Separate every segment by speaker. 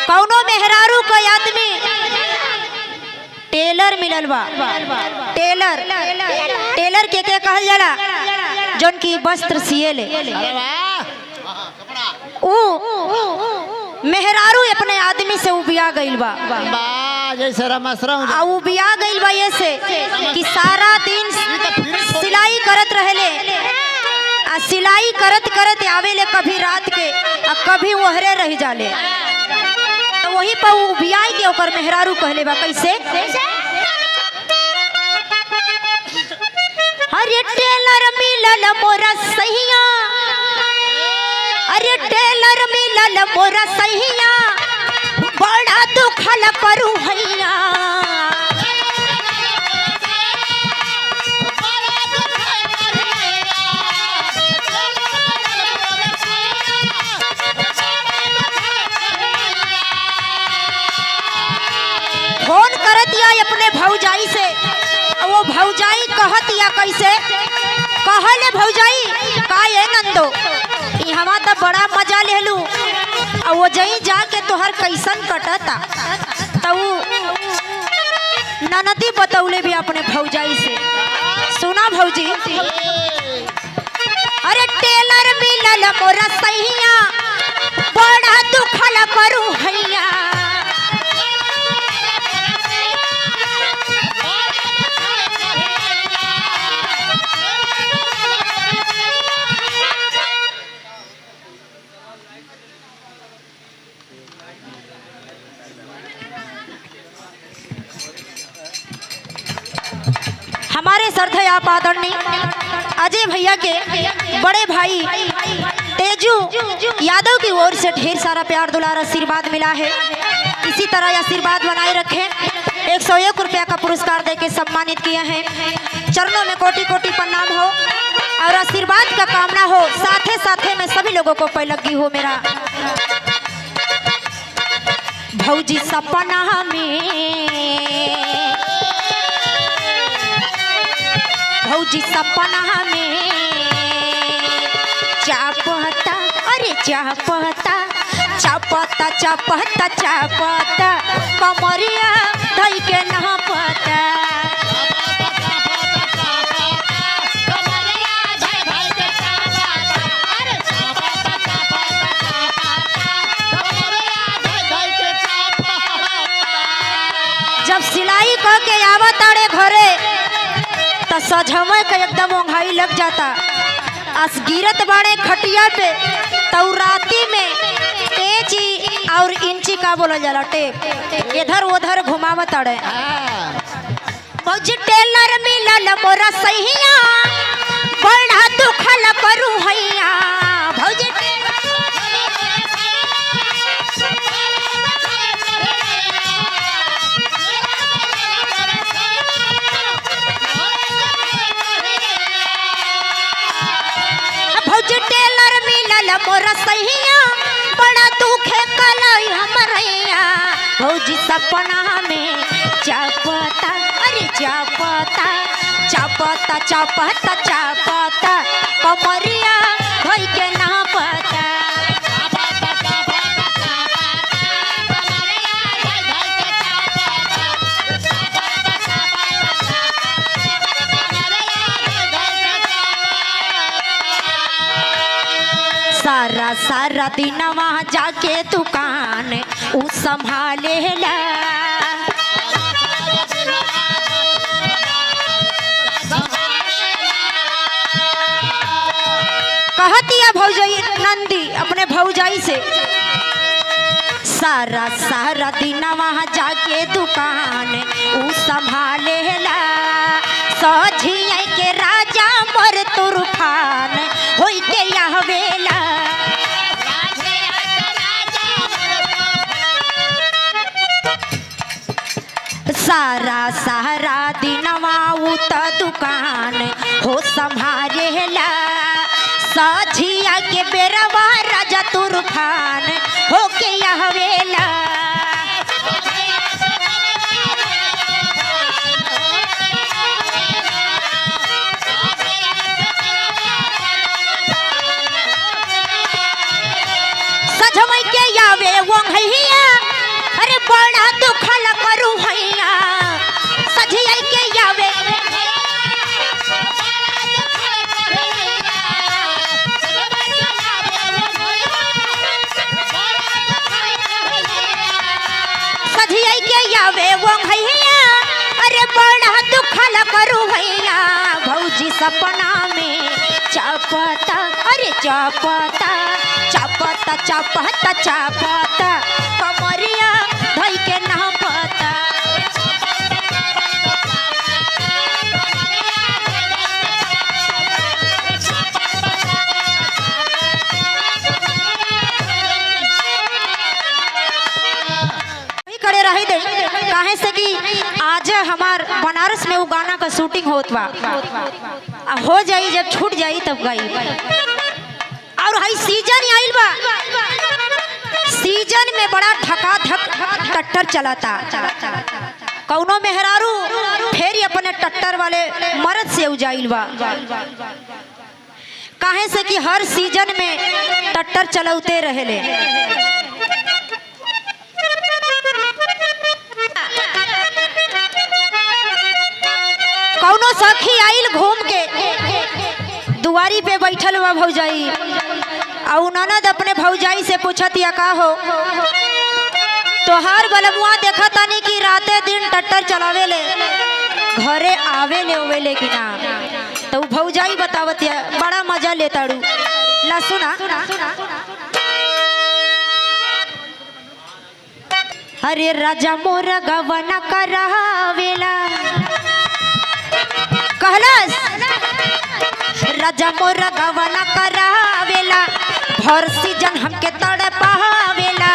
Speaker 1: कौनो मेहरारू को आदमी टेलर मिलल बा। टेलर टेलर के कहल जाला जोन की वस्त्र सिएले। ऊ मेहरारू अपने आदमी से उबिया गइल बा। उबिया गइल बा ये से कि सारा दिन सिलाई करत रहेले। सिलाई करत करत आवेले कभी रात के और कभी ओहरे रह जाले। तो वही पर उबिया के ओकर मेहरारू कहले बा कैसे? अरे टेलर मिलल मोरा सहिया, अरे टेलर मिलल मोरा सहिया, बड़ा दुखल करू हैया। फोन करतिया अपने भौजाई से, वो भौजाई कहतिया कैसे? कहले भौजाई का ये नंदो यहाँ तो बड़ा मजा ले लू, और वो जई जाके तोहर कैसन कटता। तो ननदी बतौले भी अपने भौजाई से। सुना भौजी, अरे टेलर मिलल मोरा सहिया, बड़ा दुखल करू हैया। हमारे श्रद्धेय आप आदरणीय अजय भैया के बड़े भाई तेजू यादव की ओर से ढेर सारा प्यार दुलार आशीर्वाद मिला है। इसी तरह आशीर्वाद बनाए रखें। 101 रुपया का पुरस्कार देके सम्मानित किया है। चरणों में कोटि कोटि प्रणाम हो और आशीर्वाद का कामना हो। साथे साथे में सभी लोगों को पैलगी हो। मेरा भौजी सपना में, भौजी सपना में चापता, अरे चापता चापता चापता चापता, कमरिया धई के नहा पता। जब सिलाई कह के आवत आड़े घरे तो सजवे के एकदम ओंघाई लग जाता। अस गिरत बाड़े खटिया पे तो राती में तेजी और इंची का बोला जाला टेप इधर उधर घुमावत अड़े। टेलर मिलल मोरा सहिया, बड़ा दुखल करू हैया। भौजी टेलर मिलल मोरा सहिया, बड़ा दुखे कलाई हमरैया। भौजी सपना में चापता, अरे चापता चापता चापता चापता, कमरिया धई के ना पता। सारा सारा दिन वहाँ जाके दुकान उ संभाले ला। कहतिया भौजाई नंदी अपने भौजाई से, सारा सारा दिन वहाँ जाके दुकान उ संभाले ला। सझिया के राजा मोर तुरफान होई के यह बेला। सारा सारा दिनवा उत दुकान हो संभालेला। सझिया के बेरवा राजा तुरफान हो के यह बेला। सजमई के यावे वो भैया आवे वो भैया अरे बड़ा दुखल करू भैया भौजी सपना में चापता अरे चापता चापता चापता चापता कमरिया धई के ना पता करे रही दे काहे से कि आज हमार बनारस में वो गाना का शूटिंग होत बा हो जाई जब छूट जाई तब गई और हाई सीजन आइल बा सीजन में बड़ा धका धक टट्टर चलाता कौनो मेहरारू फिर अपने टट्टर वाले मर्द से उजाइल बा काहे से कि हर सीजन में टट्टर चलौते रहेले कौनो सखी आइल घूम के दुआरी पे बैठल बा भौजाई और ननद अपने भौजाई से पूछत या का हो तोहार बलमुआ देखा तानी कि राते दिन टट्टर चलावे ले घरे आवे ले ओवे ले कि ना तो भौजाई बतावत या बड़ा मजा लेताड़ू ला सुना अरे राजा मोर गवना करावेला कहलस राजा मोर गवना करावेला भर सीजन हमके तड़पावेला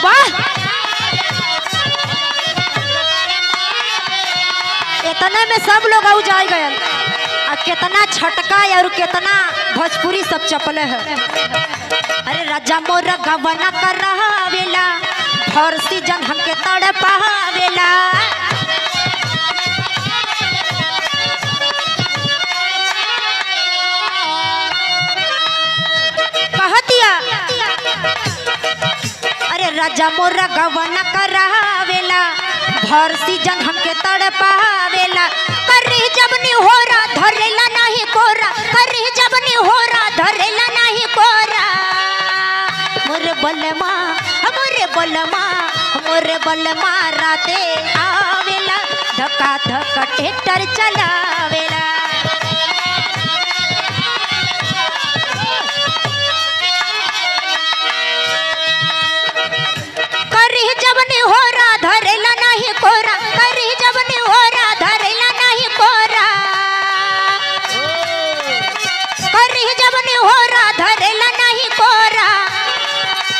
Speaker 1: वाह इतने में सब लोग आउ जाए गए कितना छटका और कितना भोजपुरी सब चपले है अरे राजा मोर गवना करावेला भर सीजन हमके तड़पावेला कहतिया अरे राजा मोर गवना करावेला भर सीजन हमके तड़पावेला करे जब नी होरा धरेला नहीं कोरा करे जब नी होरा धरेला नहीं कोरा मोरे बलमा मोरे बलमा राते आवेला धक्का धक्का ट्रैक्टर चलावेला करे जब नी होरा धरेला नहीं कोरा करे जब नी होरा धरेला नहीं कोरा करे जब नी होरा धरेला नहीं कोरा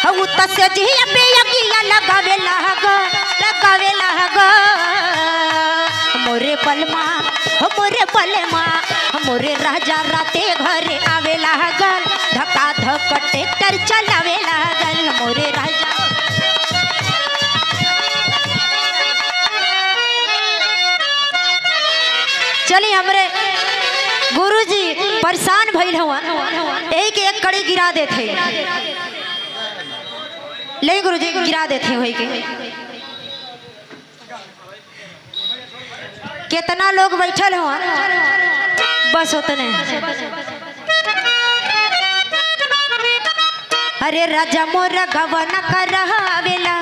Speaker 1: हऊ तसे जिया पे अगिया लगावेला मोरे बलमा मोरे राजा राते घरे आवेला गल धक्का धक ट्रैक्टर चलावेला गल मोरे राजा चली हमरे गुरुजी परेशान भइल हुआ एक एक कड़ी गिरा देते ले गुरुजी गिरा देते होई के कितना लोग बैठल हुआ बस उतने अरे राजा मोर गवना करावेला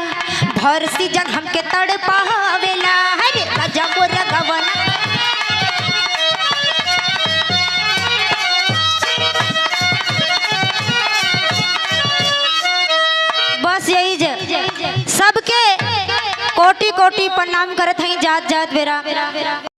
Speaker 1: भर सीजन हमके तड़पावेला अरे राजा मोर गवना बस यही सबके कोटि कोटि प्रणाम करत हई जात जात बेरा